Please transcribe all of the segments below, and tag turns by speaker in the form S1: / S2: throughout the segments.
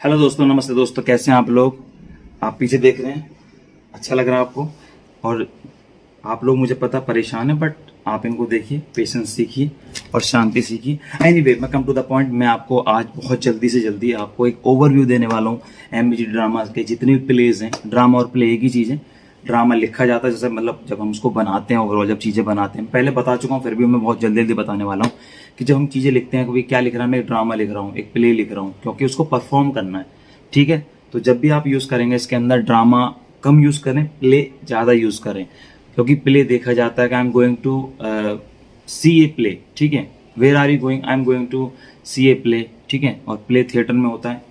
S1: Hello दोस्तों, नमस्ते दोस्तों, कैसे हैं आप लोग। आप पीछे देख रहे हैं, अच्छा लग रहा है आपको। और आप लोग मुझे पता परेशान है, बट आप इनको देखिए, पेशेंस सीखिए और शांति सीखिए। एनीवे, मैं कम टू द पॉइंट। मैं आपको आज बहुत जल्दी से जल्दी आपको एक ओवरव्यू देने वाला हूँ एमबीजी ड्रामा के जितने भी प्लेज हैं। ड्रामा और प्ले एक ही चीज़ है। ड्रामा लिखा जाता है, जैसे मतलब जब हम उसको बनाते हैं, ओवरऑल जब चीज़ें बनाते हैं, पहले बता चुका हूँ, फिर भी मैं बहुत जल्दी जल्दी बताने वाला हूँ कि जब हम चीज़ें लिखते हैं, कभी क्या लिख रहा है, मैं एक ड्रामा लिख रहा हूँ, एक प्ले लिख रहा हूँ, क्योंकि उसको परफॉर्म करना है। ठीक है, तो जब भी आप यूज़ करेंगे इसके अंदर ड्रामा कम यूज़ करें, प्ले ज़्यादा यूज़ करें, क्योंकि प्ले देखा जाता है कि I am going to see a play. ठीक है, where are you going, I am going to see a play. ठीक है, और प्ले थिएटर में होता है।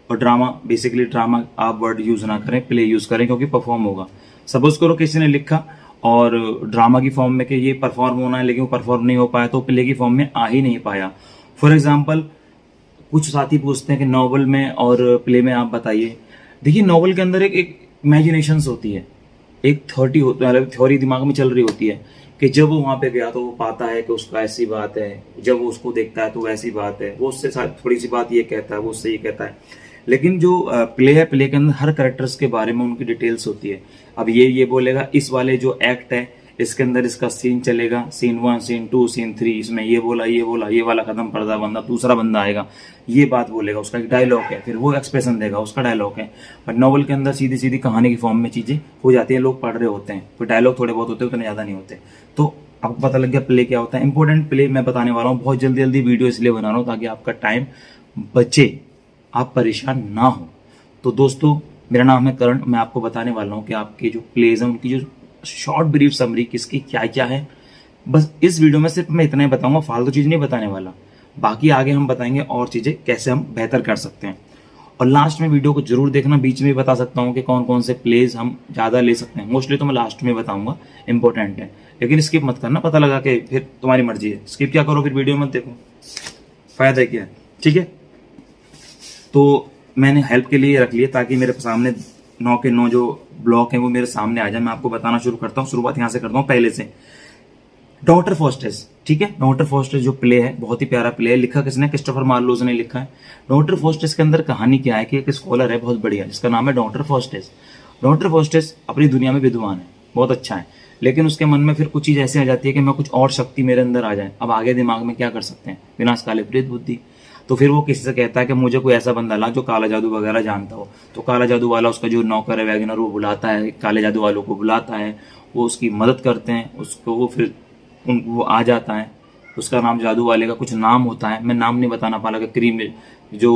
S1: और ड्रामा, बेसिकली ड्रामा आप वर्ड यूज़ ना करें, प्ले यूज़ करें, क्योंकि परफॉर्म होगा। सपोज करो किसी ने लिखा और ड्रामा की फॉर्म में कि ये परफॉर्म होना है, लेकिन वो परफॉर्म नहीं हो पाया, तो प्ले की फॉर्म में आ ही नहीं पाया। फॉर एग्जाम्पल, कुछ साथी पूछते हैं कि नॉवल में और प्ले में आप बताइए। देखिए, नॉवल के अंदर एक इमेजिनेशंस होती है, एक थॉटी होता है, मतलब थ्योरी दिमाग में चल रही होती है कि जब वो वहां पे गया तो वो पाता है कि उसका ऐसी बात है, जब वो उसको देखता है तो वैसी बात है, वो उससे थोड़ी सी बात ये कहता है, वो उससे ये कहता है। लेकिन जो प्ले है, प्ले के अंदर हर करेक्टर्स के बारे में उनकी डिटेल्स होती है। अब ये बोलेगा, इस वाले जो एक्ट है इसके अंदर इसका सीन चलेगा, सीन 1, सीन 2, सीन 3, इसमें ये बोला, ये वाला खत्म, पर्दा बंदा, दूसरा बंदा आएगा, ये बात बोलेगा, उसका एक डायलॉग है, फिर वो एक्सप्रेशन देगा, उसका डायलॉग है। बट नॉवल के अंदर सीधी सीधी कहानी की फॉर्म में चीजें हो जाती हैं, लोग पढ़ रहे होते हैं, फिर डायलॉग थोड़े बहुत होते हैं, उतने ज्यादा नहीं होते। तो आपको पता लग गया प्ले क्या होता है। इंपॉर्टेंट प्ले मैं बताने वाला हूँ, बहुत जल्दी जल्दी वीडियो इसलिए बना रहा हूँ ताकि आपका टाइम बचे, आप परेशान ना हो। तो दोस्तों, मेरा नाम है करण, मैं आपको बताने वाला हूँ कि आपके जो प्लेज हैं उनकी जो शॉर्ट ब्रीफ समरी किसकी क्या क्या है। बस इस वीडियो में सिर्फ मैं इतना ही बताऊंगा, फालतू चीज नहीं बताने वाला। बाकी आगे हम बताएंगे और चीजें कैसे हम बेहतर कर सकते हैं। और लास्ट में वीडियो को जरूर देखना, बीच में भी बता सकता हूँ कि कौन कौन से प्लेज हम ज्यादा ले सकते हैं। मोस्टली तो मैं लास्ट में बताऊंगा, इंपॉर्टेंट है, लेकिन स्किप मत करना, पता लगा कि फिर तुम्हारी मर्जी है, स्किप क्या करो, फिर वीडियो मत देखो, फायदा क्या है। ठीक है, तो मैंने हेल्प के लिए रख लिया ताकि मेरे सामने 9 के 9 जो ब्लॉक हैं वो मेरे सामने आ जाए। मैं आपको बताना शुरू करता हूँ, शुरुआत यहाँ से करता हूँ पहले से। डॉक्टर फॉस्टेस, ठीक है, डॉक्टर फॉस्टेस जो प्ले है, बहुत ही प्यारा प्ले है। लिखा किसने? क्रिस्टोफर मार्लोज ने लिखा है। डॉक्टर फॉस्टेस के अंदर कहानी क्या है कि एक स्कॉलर है बहुत बढ़िया, जिसका नाम है डॉक्टर फॉस्टेस। डॉक्टर फॉस्टेस अपनी दुनिया में विद्वान है, बहुत अच्छा है, लेकिन उसके मन में फिर कुछ चीज ऐसी आ जाती है कि मैं कुछ और शक्ति मेरे अंदर आ जाए। अब आगे दिमाग में क्या कर सकते हैं, विनाश काले प्रेत बुद्धि। तो फिर वो किसी से कहता है कि मुझे कोई ऐसा बंदा ला जो काला जादू वगैरह जानता हो। तो काला जादू वाला, उसका जो नौकर है वैगनर, वो बुलाता है, काले जादू वालों को बुलाता है, वो उसकी मदद करते हैं उसको, वो फिर वो आ जाता है। उसका नाम, जादू वाले का कुछ नाम होता है, मैं नाम नहीं बताना पा रहा, क्रीम जो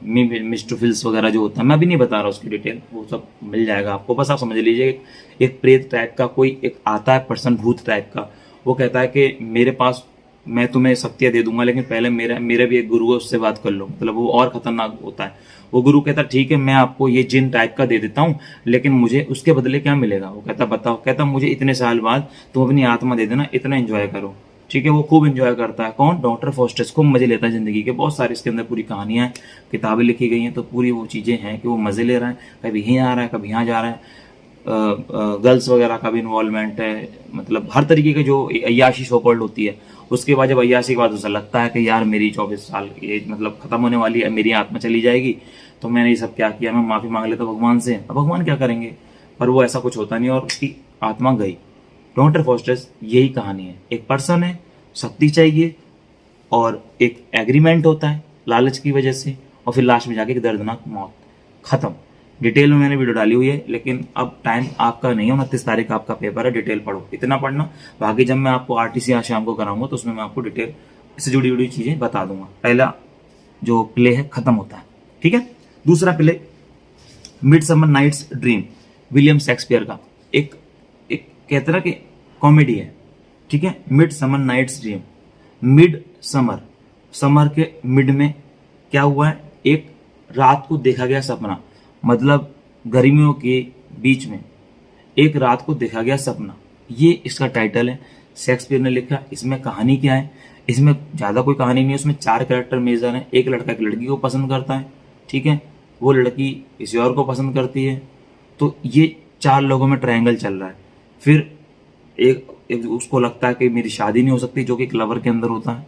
S1: मिस्टोफिल्स वगैरह जो होता है, मैं भी नहीं बता रहा उसकी डिटेल, वो सब मिल जाएगा आपको, बस आप समझ लीजिए। एक प्रेत टाइप का कोई एक आता है पर्सन, भूत टाइप का, वो कहता है कि मेरे पास, मैं तुम्हें शक्तियां दे दूंगा, लेकिन पहले मेरा भी एक गुरु है, उससे बात कर लो। मतलब वो और खतरनाक होता है। वो गुरु कहता है ठीक है, मैं आपको ये जिन टाइप का दे देता हूँ, लेकिन मुझे उसके बदले क्या मिलेगा। वो कहता बताओ। कहता मुझे इतने साल बाद तुम अपनी आत्मा दे देना, इतना एंजॉय करो। ठीक है, वो खूब एंजॉय करता है। कौन? डॉक्टर फॉस्टेस खूब मजे लेता है जिंदगी के। बहुत सारे इसके अंदर पूरी कहानियां हैं, किताबें लिखी गई हैं, तो पूरी वो चीजें हैं कि वो मजे ले रहा है, कभी यहीं आ रहा है, कभी यहाँ जा रहा है। गर्ल्स वगैरह का भी इन्वॉल्वमेंट है, मतलब हर तरीके की जो अय्याशी सो कॉल्ड होती है। उसके बाद जब अय्याशी के बाद उसे लगता है कि यार मेरी 24 साल की एज मतलब खत्म होने वाली है, मेरी आत्मा चली जाएगी, तो मैंने ये सब क्या किया, मैं माफी मांग लेता भगवान से। अब भगवान क्या करेंगे, पर वो ऐसा कुछ होता नहीं और उसकी आत्मा गई। डॉक्टर फॉस्टेस यही कहानी है। एक पर्सन है, शक्ति चाहिए, और एक एग्रीमेंट होता है लालच की वजह से, और फिर लास्ट में जाके एक दर्दनाक मौत, खत्म। डिटेल में मैंने वीडियो डाली हुई है, लेकिन अब टाइम आपका नहीं है, 29 तारीख का आपका पेपर है, डिटेल पढ़ो, इतना पढ़ना। बाकी जब मैं आपको आरटीसी आज शाम को कराऊंगा तो उसमें मैं आपको डिटेल इससे जुड़ी हुई चीजें बता दूंगा। पहला जो प्ले है खत्म होता है, ठीक है। दूसरा play, midsummer night's dream, William Shakespeare का एक एक कहते ना कि कॉमेडी है, ठीक है। Midsummer night's dream, midsummer, summer के मिड में क्या हुआ है, एक रात को देखा गया सपना, मतलब गर्मियों के बीच में एक रात को देखा गया सपना, ये इसका टाइटल है। शेक्सपियर ने लिखा। इसमें कहानी क्या है, इसमें ज्यादा कोई कहानी नहीं है, उसमें 4 कैरेक्टर मेजर हैं। एक लड़का एक लड़की को पसंद करता है, ठीक है, वो लड़की किसी और को पसंद करती है, तो ये 4 लोगों में ट्रायंगल चल रहा है। फिर एक उसको लगता है कि मेरी शादी नहीं हो सकती, जो कि क्लवर के अंदर होता है।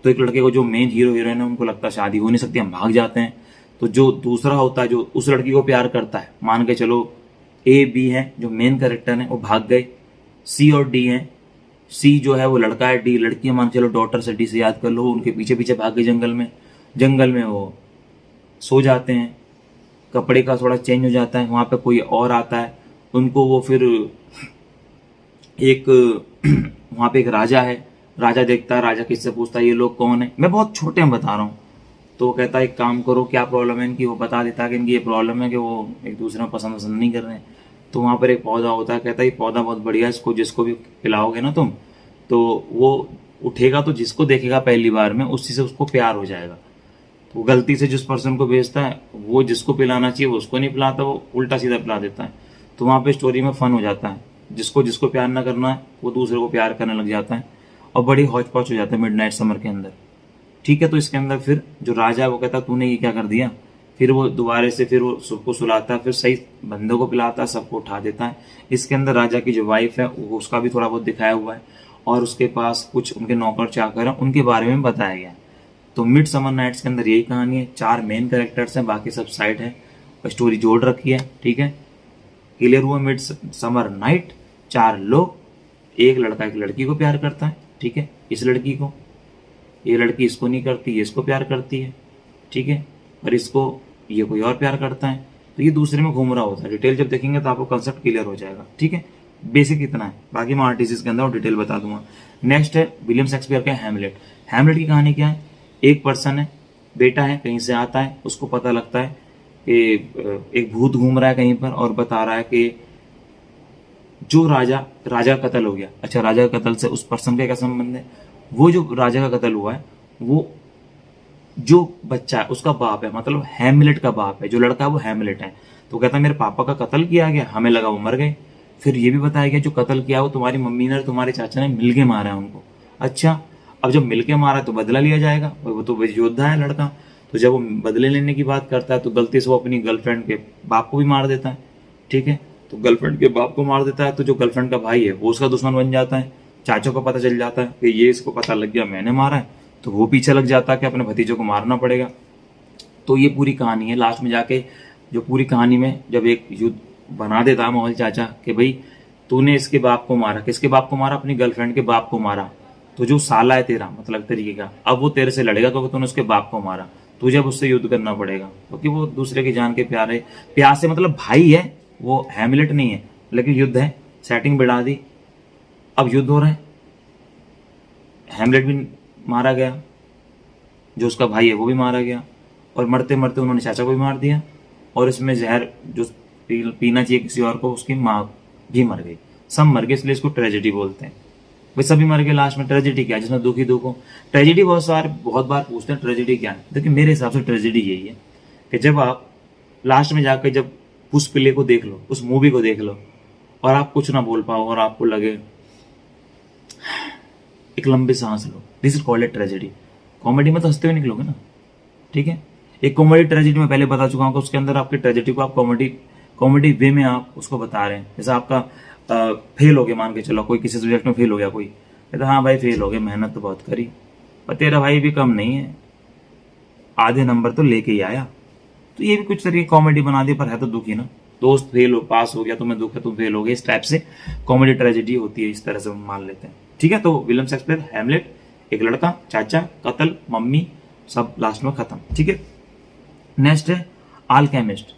S1: तो एक लड़के को, जो मेन हीरो हीरोइन है, उनको लगता है शादी हो नहीं सकती, हम भाग जाते हैं। तो जो दूसरा होता है जो उस लड़की को प्यार करता है, मान के चलो ए बी है जो मेन कैरेक्टर है वो भाग गए, सी और डी है, सी जो है वो लड़का है, डी लड़की है, मान के चलो डॉटर से, डी से याद कर लो, उनके पीछे पीछे भाग गए जंगल में, जंगल में वो सो जाते हैं, कपड़े का थोड़ा चेंज हो जाता है, वहां पे कोई और आता है, उनको वो फिर एक वहां पे एक राजा है, राजा देखता है, राजा किससे पूछता है ये लोग कौन है, मैं बहुत छोटे में बता रहा हूँ, तो वो कहता है एक काम करो क्या प्रॉब्लम है इनकी, वो बता देता है कि इनकी ये प्रॉब्लम है कि वो एक दूसरे में पसंद नहीं कर रहे हैं। तो वहां पर एक पौधा होता है, कहता है ये पौधा बहुत बढ़िया है, इसको जिसको भी पिलाओगे ना तुम तो वो उठेगा, तो जिसको देखेगा पहली बार में उसी से उसको प्यार हो जाएगा। तो वो गलती से जिस पर्सन को भेजता है वो जिसको पिलाना चाहिए वो उसको नहीं पिलाता, वो उल्टा सीधा पिला देता है। तो वहां पे स्टोरी में फन हो जाता है, जिसको जिसको प्यार ना करना है वो दूसरे को प्यार करने लग जाता है और बड़ी हौच पौच हो जाता है मिडनाइट समर के अंदर। ठीक है, तो इसके अंदर फिर जो राजा है वो कहता है तूने ये क्या कर दिया, फिर वो दोबारा से फिर वो सबको सुलाता है, फिर सही बंदों को पिलाता है, सबको उठा देता है। इसके अंदर राजा की जो वाइफ है उसका भी थोड़ा बहुत दिखाया हुआ है और उसके पास कुछ उनके नौकर चाकर हैं उनके बारे में बताया गया है। तो मिड समर नाइट्स के अंदर यही कहानी है, 4 मेन कैरेक्टर्स हैं, बाकी सब साइड है, स्टोरी जोड़ रखी है। ठीक है, क्लियर हुआ। मिड समर नाइट 4 लोग, एक लड़का एक लड़की को प्यार करता है, ठीक है, इस लड़की को, ये लड़की इसको नहीं करती, ये इसको प्यार करती है, ठीक है, और इसको ये कोई और प्यार करता है, तो ये दूसरे में घूम रहा होता है। डिटेल जब देखेंगे तो आपको कंसेप्ट क्लियर हो जाएगा। ठीक है, बेसिक इतना है, बाकी मैं आर्टिस्ट के अंदर और डिटेल बता दूंगा। नेक्स्ट है विलियम शेक्सपियर का हैमलेट। हैमलेट की कहानी क्या है, एक पर्सन है, बेटा है, कहीं से आता है, उसको पता लगता है कि एक भूत घूम रहा है कहीं पर और बता रहा है कि जो राजा का कत्ल हो गया। अच्छा, राजा का कत्ल से उस पर्सन का क्या संबंध है, वो जो राजा का कत्ल हुआ है वो जो बच्चा है उसका बाप है, मतलब हैमलेट का बाप है, जो लड़का है वो हैमलेट है। तो कहता है मेरे पापा का कत्ल किया गया, हमें लगा वो मर गए, फिर ये भी बताया गया जो कत्ल किया वो तुम्हारी मम्मी ने और तुम्हारे चाचा ने मिलके मारा है उनको। अच्छा, अब जब मिलके मारा तो बदला लिया जाएगा, वो तो योद्धा है लड़का, तो जब वो बदले लेने की बात करता है तो गलती से वो अपनी गर्लफ्रेंड के बाप को भी मार देता है। ठीक है, तो गर्लफ्रेंड के बाप को मार देता है, तो जो गर्लफ्रेंड का भाई है वो उसका दुश्मन बन जाता है। चाचा को पता चल जाता है कि ये इसको पता लग गया मैंने मारा है, तो वो पीछे लग जाता है कि अपने भतीजों को मारना पड़ेगा। तो ये पूरी कहानी है। लास्ट में जाके जो पूरी कहानी में जब एक युद्ध बना देता है मोहल चाचा कि भाई तूने इसके बाप को मारा, किसके बाप को मारा, अपनी गर्लफ्रेंड के बाप को मारा, तो जो साला है तेरा मतलब तरीके का, अब वो तेरे से लड़ेगा क्योंकि तूने उसके बाप को मारा, तुझे अब उससे युद्ध करना पड़ेगा, क्योंकि वो दूसरे की जान के प्यार है, प्यार से मतलब भाई है, वो हैमलेट नहीं है, लेकिन युद्ध है, सेटिंग बढ़ा दी, अब युद्ध हो रहा है, हैमलेट भी मारा गया, जो उसका भाई है वो भी मारा गया, और मरते मरते उन्होंने चाचा को भी मार दिया, और इसमें जहर जो पीना चाहिए किसी और को उसकी माँ भी मर गई, सब मर गए, इसलिए इसको ट्रेजेडी बोलते हैं। भाई सभी मर गए, लास्ट में ट्रेजेडी क्या है, जिसमें दुखी दुख हो। ट्रेजेडी बहुत बार पूछते हैं ट्रेजेडी क्या है। देखिए मेरे हिसाब से ट्रेजेडी यही है कि जब आप लास्ट में जाकर जब पुष्पले को देख लो, उस मूवी को देख लो, और आप कुछ ना बोल पाओ और आपको लगे एक लंबी सांस लो, this is called a tragedy. Comedy में तो हंसते हुए निकलोगे ना, ठीक है। एक कॉमेडी ट्रेजेडी में पहले बता चुका हूँ कि उसके अंदर आपकी ट्रेजेडी को आप कॉमेडी वे में आप उसको बता रहे हैं। जैसे आपका फेल हो गया, मान के चलो कोई किसी सब्जेक्ट में फेल हो गया, कोई कहता हाँ भाई फेल हो गया, मेहनत तो बहुत करी, पर तेरा भाई भी कम नहीं है, आधे नंबर तो लेके ही आया। तो ये भी कुछ तरीके कॉमेडी बना दी, पर है तो दुखी ना, दोस्त फेल हो पास हो गया, तुम्हें दुख है तुम फेल हो गए, इस टाइप से कॉमेडी ट्रेजेडी होती है, इस तरह से मान लेते हैं। ठीक है, तो विलियम शेक्सपियर, हैमलेट, एक लड़का, चाचा, कत्ल, मम्मी, सब लास्ट में खत्म। ठीक है, नेक्स्ट है अल्केमिस्ट।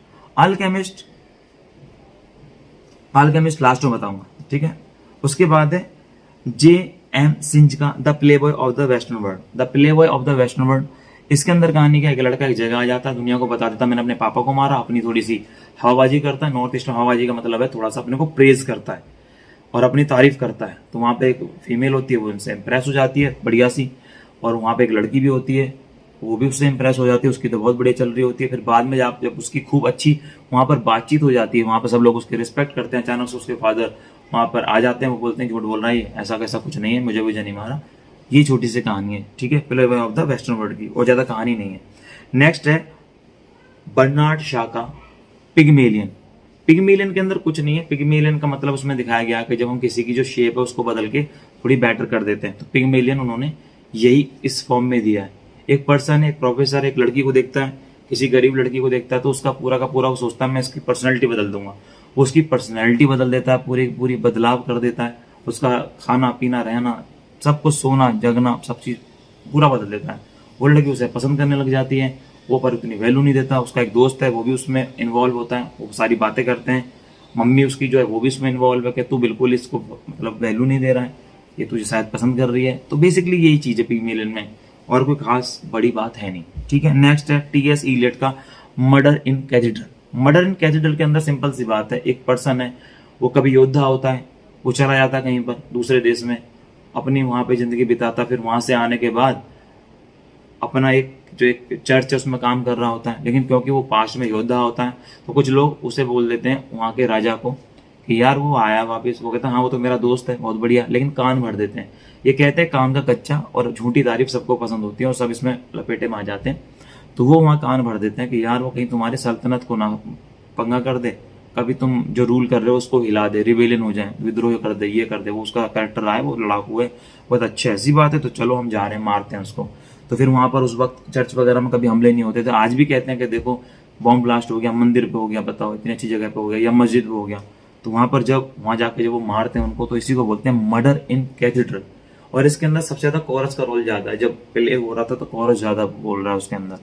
S1: अल्केमिस्ट लास्ट में बताऊंगा, ठीक है। उसके बाद है J.M. सिंज का the Playboy of the western world. The Playboy of the western world, इसके अंदर कहानी क्या है, एक लड़का एक जगह आ जाता है, दुनिया को बता देता मैंने अपने पापा को मारा, अपनी थोड़ी सी हवाबाजी करता है। नॉर्थ ईस्ट में हवाबाजी का मतलब है थोड़ा सा अपने को प्रेज करता है और अपनी तारीफ करता है। तो वहां पे एक फीमेल होती है, वो उनसे इंप्रेस हो जाती है बढ़िया सी, और वहां पे एक लड़की भी होती है, वो भी उससे इंप्रेस हो जाती है, उसकी तो बहुत बढ़िया चल रही होती है। फिर बाद में जब उसकी खूब अच्छी वहां पर बातचीत हो जाती है, वहां पर सब लोग उसकी रिस्पेक्ट करते हैं, अचानक से उसके फादर वहां पर आ जाते हैं, वो बोलते हैं झूठ बोल रहा है, ऐसा कैसा कुछ नहीं है, मुझे भी नहीं मारा। ये छोटी सी कहानी है, ठीक है, play boy of the western world की, और ज्यादा कहानी नहीं है। नेक्स्ट है बर्नार्ड शॉ का पिग्मेलियन। पिग्मेलियन के अंदर कुछ नहीं है, पिग्मेलियन का मतलब उसमें दिखाया गया कि जब हम किसी की जो शेप है उसको बदल के थोड़ी बेटर कर देते हैं, तो पिग्मेलियन उन्होंने यही इस फॉर्म में दिया है। एक पर्सन है, एक प्रोफेसर एक लड़की को देखता है किसी गरीब लड़की को देखता है तो उसका पूरा का पूरा वो सोचता है मैं इसकी पर्सनैलिटी बदल दूंगा। वो उसकी पर्सनैलिटी बदल देता है, पूरी पूरी बदलाव कर देता है। उसका खाना पीना रहना सब कुछ, सोना जगना सब चीज़ पूरा बदल देता है। वो लड़की उसे पसंद करने लग जाती है, वो पर उतनी वैल्यू नहीं देता। उसका एक दोस्त है वो भी उसमें इन्वॉल्व होता है, वो सारी बातें करते हैं। मम्मी उसकी जो है वो भी इसमें इन्वॉल्व है कि तू बिल्कुल इसको मतलब वैल्यू नहीं दे रहा है, ये तुझे शायद पसंद कर रही है। तो बेसिकली यही चीज़ है फीमेल में, और कोई खास बड़ी बात है नहीं। ठीक है, नेक्स्ट है टी.एस. इलियट का मर्डर इन कैथेड्रल। मर्डर इन कैथेड्रल के अंदर सिंपल सी बात है, एक पर्सन है वो कभी योद्धा होता है, वो चला जाता है कहीं पर दूसरे देश में, अपनी वहां पे जिंदगी बिताता, फिर वहां से आने के बाद अपना एक जो एक चर्च है उसमें काम कर रहा होता है। लेकिन क्योंकि वो पास्ट में योद्धा होता है तो कुछ लोग उसे बोल देते हैं वहां के राजा को कि यार वो आया वापस, वो कहता है हाँ वो तो मेरा दोस्त है बहुत बढ़िया, लेकिन कान भर देते हैं। ये कहते हैं कान का कच्चा, और झूठी तारीफ सबको पसंद होती है और सब इसमें लपेटे में आ जाते हैं। तो वो वहाँ कान भर देते हैं कि यार वो कहीं तुम्हारे सल्तनत को ना पंगा कर दे, कभी तुम जो रूल कर रहे हो उसको हिला दे, रिबेलियन हो जाए, विद्रोह कर दे, ये कर दे। वो उसका कैरेक्टर आए, वो लड़ाकू है, बहुत अच्छे, ऐसी बात है तो चलो हम जा रहे हैं, मारते हैं उसको। तो फिर वहां पर उस वक्त चर्च वगैरह में कभी हमले नहीं होते थे। आज भी कहते हैं कि देखो बॉम्ब ब्लास्ट हो गया, मंदिर पे हो गया, बताओ इतनी अच्छी जगह पे हो गया, या मस्जिद पे हो गया, तो वहां पर जब वहां जाके जब वो मारते हैं उनको, तो इसी को बोलते हैं मर्डर इन कैथेड्रल। और इसके अंदर सबसे ज्यादा कोरस का रोल ज्यादा है। जब प्ले हो रहा था तो कोरस ज्यादा बोल रहा है उसके अंदर,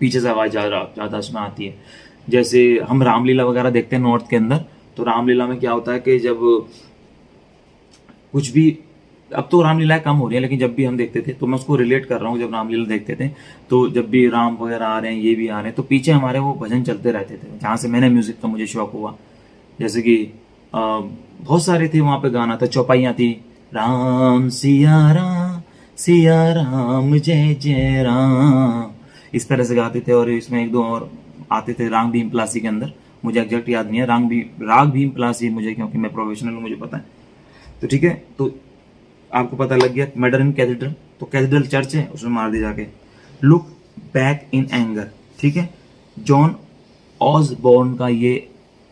S1: पीछे से आवाज ज्यादा उसमें आती है। जैसे हम रामलीला वगैरह देखते हैं नॉर्थ के अंदर, तो रामलीला में क्या होता है कि जब कुछ भी, अब तो रामलीला कम हो रही है, लेकिन जब भी हम देखते थे, तो मैं उसको रिलेट कर रहा हूँ, जब रामलीला देखते थे तो जब भी राम वगैरह आ रहे हैं, ये भी आ रहे हैं, तो पीछे हमारे वो भजन चलते रहते थे। जहाँ से मैंने म्यूजिक का मुझे शौक हुआ, जैसे कि बहुत सारे थे वहां पे गाना था, चौपाइयाँ थी, राम सिया राम जय जय राम, इस तरह से गाते थे। और इसमें एक दो और आते थे राग भीम प्लासी के अंदर, मुझे एग्जैक्ट याद नहीं है, राग भीम प्लासी मुझे, क्योंकि मैं प्रोफेशनल हूँ मुझे पता है। तो ठीक है, तो आपको पता लग गया मर्डर इन कैथेड्रल, तो कैथेड्रल चर्च है उसमें मार दी जाके। लुक बैक इन एंगर, ठीक है, जॉन ऑसबॉर्न का ये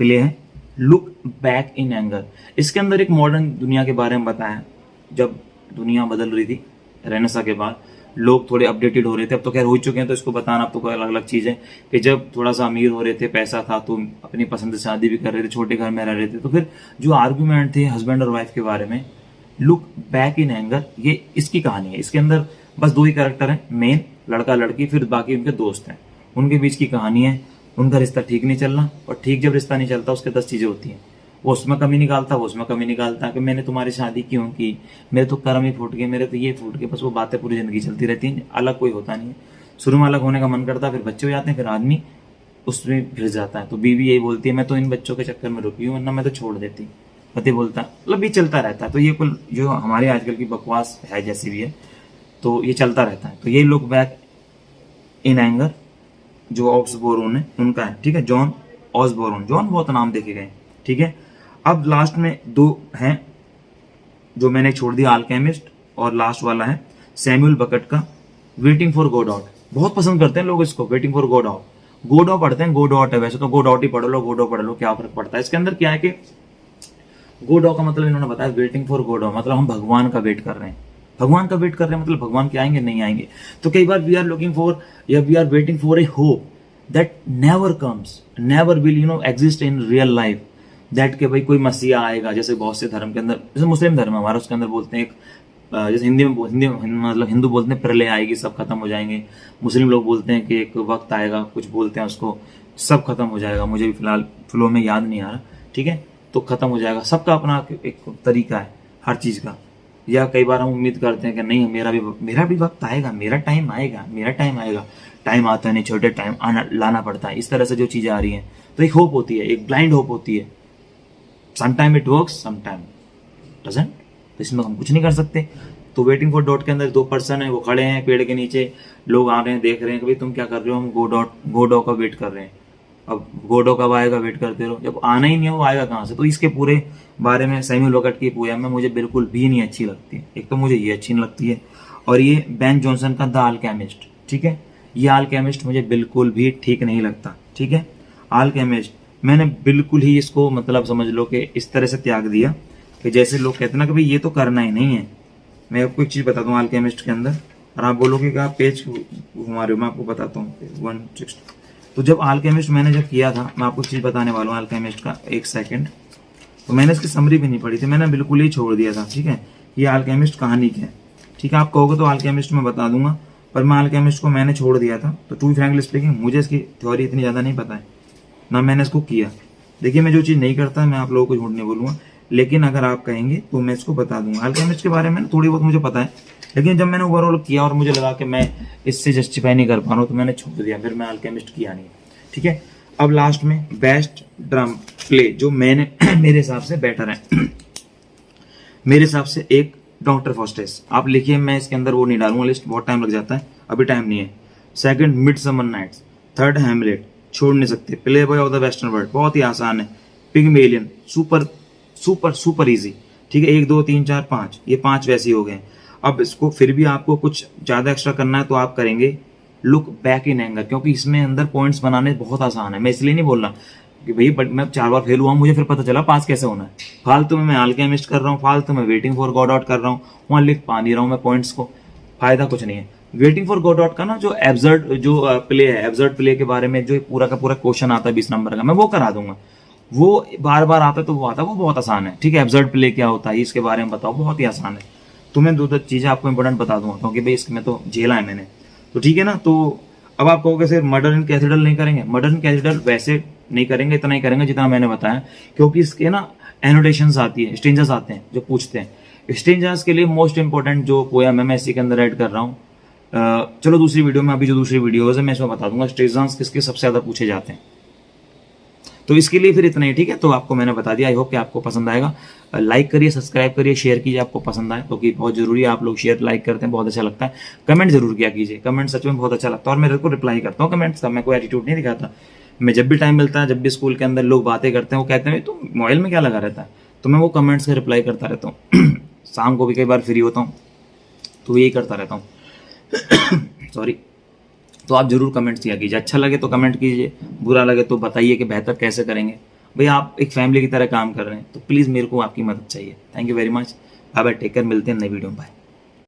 S1: प्ले है, लुक बैक इन एंगर। इसके अंदर एक मॉडर्न दुनिया के बारे में बताया, जब दुनिया बदल रही थी रेनेसा के बाद, लोग थोड़े अपडेटेड हो रहे थे, अब तो खैर हो चुके हैं तो इसको बताना अब तो कोई अलग अलग चीज़ है, कि जब थोड़ा सा अमीर हो रहे थे, पैसा था, तो अपनी पसंद से शादी भी कर रहे थे, छोटे घर में रह रहे थे, तो फिर जो आर्गूमेंट थे हस्बैंड और वाइफ के बारे में, लुक बैक इन एंगर, ये इसकी कहानी है। इसके अंदर बस दो ही कैरेक्टर हैं मेन, लड़का लड़की, फिर बाकी उनके दोस्त हैं, उनके बीच की कहानी है। उनका रिश्ता ठीक नहीं चल रहा, और ठीक जब रिश्ता नहीं चलता उसके 10 चीजें होती हैं, वो उसमें कमी निकालता, वो उसमें कमी निकालता कि मैंने तुम्हारी शादी क्यों की, मेरे तो कर्म ही फूट गए, मेरे तो ये फूट गए, बस वो बातें पूरी जिंदगी चलती रहती हैं, अलग कोई होता नहीं है। शुरू में अलग होने का मन करता है, फिर बच्चे हो जाते हैं, फिर आदमी उसमें घिर जाता है। तो बीवी यही बोलती है मैं तो इन बच्चों के चक्कर में रुकी हूँ, वरना मैं तो छोड़ देती। पति बोलता है, मतलब ये चलता रहता है। तो ये कुल जो हमारे आजकल की बकवास है जैसी भी है, तो ये चलता रहता है। तो ये लुक बैक इन एंगर जो ऑसबोर्न है उनका है, ठीक है, जॉन ऑसबोर्न, जॉन बहुत नाम देखे गए, ठीक है। अब लास्ट में दो हैं जो मैंने छोड़ दिया, अल्केमिस्ट, और लास्ट वाला है सैमुअल बकट का वेटिंग फॉर गोडॉट। बहुत पसंद करते हैं लोग इसको, वेटिंग फॉर गोडॉट। गोडॉट पढ़ते हैं, गोडॉट है, वैसे तो गोडॉट ही पढ़ लो, गोडो पढ़ लो, क्या फर्क पड़ता है। इसके अंदर क्या है कि गोडॉ का मतलब इन्होंने बताया वेटिंग फॉर गोडॉ, मतलब हम भगवान का वेट कर रहे हैं, भगवान का वेट कर रहे हैं, मतलब भगवान के आएंगे नहीं आएंगे। तो कई बार वी आर लुकिंग फॉर या we are waiting for a hope that never comes, never will exist in real life, that के भाई कोई मसीहा आएगा। जैसे बहुत से धर्म के अंदर, जैसे मुस्लिम धर्म हमारा, उसके अंदर बोलते हैं एक, जैसे हिंदी मतलब हिंदू बोलते हैं प्रलय आएगी, सब खत्म हो जाएंगे। मुस्लिम लोग बोलते हैं कि एक वक्त आएगा, कुछ बोलते हैं उसको, सब खत्म हो जाएगा, मुझे भी फिलहाल फ्लो में याद नहीं आ रहा, ठीक है, तो खत्म हो जाएगा। सबका अपना एक तरीका है हर चीज का। या कई बार हम उम्मीद करते हैं कि नहीं मेरा भी वक्त आएगा, मेरा टाइम आएगा, मेरा टाइम आएगा, टाइम आता नहीं, छोटे टाइम लाना पड़ता है। इस तरह से जो चीजें आ रही हैं, तो एक होप होती है, एक ब्लाइंड होप होती है, sometime it works sometime doesn't, तो इसमें हम कुछ नहीं कर सकते। तो वेटिंग फॉर डॉट के अंदर दो पर्सन है, वो खड़े हैं पेड़ के नीचे, लोग आ रहे हैं, देख रहे हैं कि भाई तुम क्या कर रहे हो, हम गोडॉ का वेट कर रहे हैं। अब गोडो कब आएगा, वेट करते रहो, जब आना ही नहीं है वो आएगा कहाँ से। तो इसके पूरे बारे में सैमुअल बकट की पोएम में मुझे बिल्कुल भी नहीं अच्छी लगती है। एक तो मुझे ये अच्छी नहीं लगती है, और ये बेन जॉनसन का द अल्केमिस्ट, ठीक है, ये अल्केमिस्ट मुझे बिल्कुल भी ठीक नहीं लगता, ठीक है। अल्केमिस्ट मैंने बिल्कुल ही इसको मतलब समझ लो कि इस तरह से त्याग दिया कि जैसे लोग कहते हैं ना कि भाई ये तो करना ही नहीं है। मैं आपको एक चीज बता दूं, अल्केमिस्ट के अंदर और आप बोलोगे कि आप पेज घुमा रहे हो, मैं आपको बताता हूँ 160। तो जब अल्केमिस्ट मैंने जब किया था, मैं आपको चीज बताने वाला हूँ अल्केमिस्ट का, एक सेकंड। तो मैंने इसकी समरी भी नहीं पढ़ी थी, मैंने बिल्कुल ही छोड़ दिया था, ठीक है। ये अल्केमिस्ट कहानी क्या है, ठीक है। आप कहोगे तो अल्केमिस्ट में बता दूंगा, पर मैं अल्केमिस्ट को मैंने छोड़ दिया था। तो टू फ्रैंकली स्पीकिंग मुझे इसकी थ्योरी इतनी ज्यादा नहीं पता है, ना मैंने इसको किया। देखिए मैं जो चीज नहीं करता मैं आप लोगों को झूठ नहीं बोलूंगा, लेकिन अगर आप कहेंगे तो मैं इसको बता दूंगा। अल्केमिस्ट के बारे में थोड़ी बहुत मुझे पता है, लेकिन जब मैंने ओवरऑल किया और मुझे लगा कि मैं इससे जस्टिफाई नहीं कर पा रहा हूँ तो मैंने छोड़ दिया, फिर मैं अल्केमिस्ट किया नहीं, ठीक है। अब लास्ट में बेस्ट ड्रामा प्ले जो मैंने मेरे हिसाब से बेटर है मेरे हिसाब से, एक डॉक्टर फॉस्टेस। आप लिखिए, मैं इसके अंदर वो नहीं डालूंगा लिस्ट, बहुत टाइम लग जाता है, अभी टाइम नहीं है। Second midsummer night's, third Hamlet, छोड़ नहीं सकते। Playboy of the western world, बहुत ही आसान है। Pygmalion, super super super easy, ठीक है। 1 2 3 4 5, ये 5 वैसे ही हो गए। अब इसको फिर भी आपको कुछ ज्यादा एक्स्ट्रा करना है तो आप करेंगे लुक बैक इन एंगर, क्योंकि इसमें अंदर पॉइंट्स बनाने बहुत आसान है। मैं इसलिए नहीं बोल रहा कि भाई बट मैं 4 बार फेल हुआ, मुझे फिर पता चला पास कैसे होना है। फालतू में मैं अल्केमिस्ट कर रहा हूँ, फालतू में वेटिंग फॉर गॉड आउट कर रहा हूँ, वहां लिख पा नहीं रहा हूँ मैं पॉइंट्स को, फायदा कुछ नहीं है। वेटिंग फॉर गॉड आउट का ना जो एब्सर्ड जो प्ले है, एब्सर्ड प्ले के बारे में जो पूरा का पूरा क्वेश्चन आता है 20 नंबर का, मैं वो करा दूंगा। वो बार बार आता है तो वो आता है, वो बहुत आसान है, ठीक है। एब्सर्ड प्ले क्या होता है इसके बारे में बताओ, बहुत ही आसान है। तो मैं 2 चीजें आपको इंपॉर्टेंट बता दूंगा, क्योंकि भाई इसमें तो झेला है मैंने, तो ठीक है ना। तो अब आप कहोगे सर मर्डर इन कैथेड्रल नहीं करेंगे, मर्डर इन कैथेड्रल वैसे नहीं करेंगे, इतना ही करेंगे जितना मैंने बताया, क्योंकि इसके ना एनोटेशंस आती है, स्ट्रेंजर्स आते हैं जो पूछते हैं। स्ट्रेंजर्स के लिए मोस्ट इंपॉर्टेंट जो पोएम है मैं इसी के अंदर ऐड कर रहा हूँ। चलो दूसरी वीडियो में, अभी जो दूसरी वीडियो है मैं इसमें बता दूंगा स्ट्रेंजर्स किसके सबसे ज्यादा पूछे जाते हैं। तो इसके लिए फिर इतना ही, ठीक है। तो आपको मैंने बता दिया, आई होप कि आपको पसंद आएगा। लाइक करिए, सब्सक्राइब करिए, शेयर कीजिए आपको पसंद आए, क्योंकि बहुत जरूरी है। आप लोग शेयर लाइक करते हैं, बहुत अच्छा लगता है। कमेंट जरूर किया कीजिए, कमेंट सच में बहुत अच्छा लगता है, और मेरे को रिप्लाई करता हूँ कमेंट्स का, मैं कोई एटीट्यूड नहीं दिखाता। मैं जब भी टाइम मिलता है, जब भी स्कूल के अंदर लोग बातें करते हैं, वो कहते हैं तो मोबाइल में क्या लगा रहता है, तो मैं वो कमेंट्स का रिप्लाई करता रहता हूँ। शाम को भी कई बार फ्री होता हूँ तो यही करता रहता हूँ। सॉरी। तो आप जरूर कमेंट्स किया कीजिए, अच्छा लगे तो कमेंट कीजिए, बुरा लगे तो बताइए कि बेहतर कैसे करेंगे। भाई आप एक फैमिली की तरह काम कर रहे हैं, तो प्लीज़ मेरे को आपकी मदद चाहिए। Thank you very much, bye bye, take care, मिलते हैं नई वीडियो में, बाय।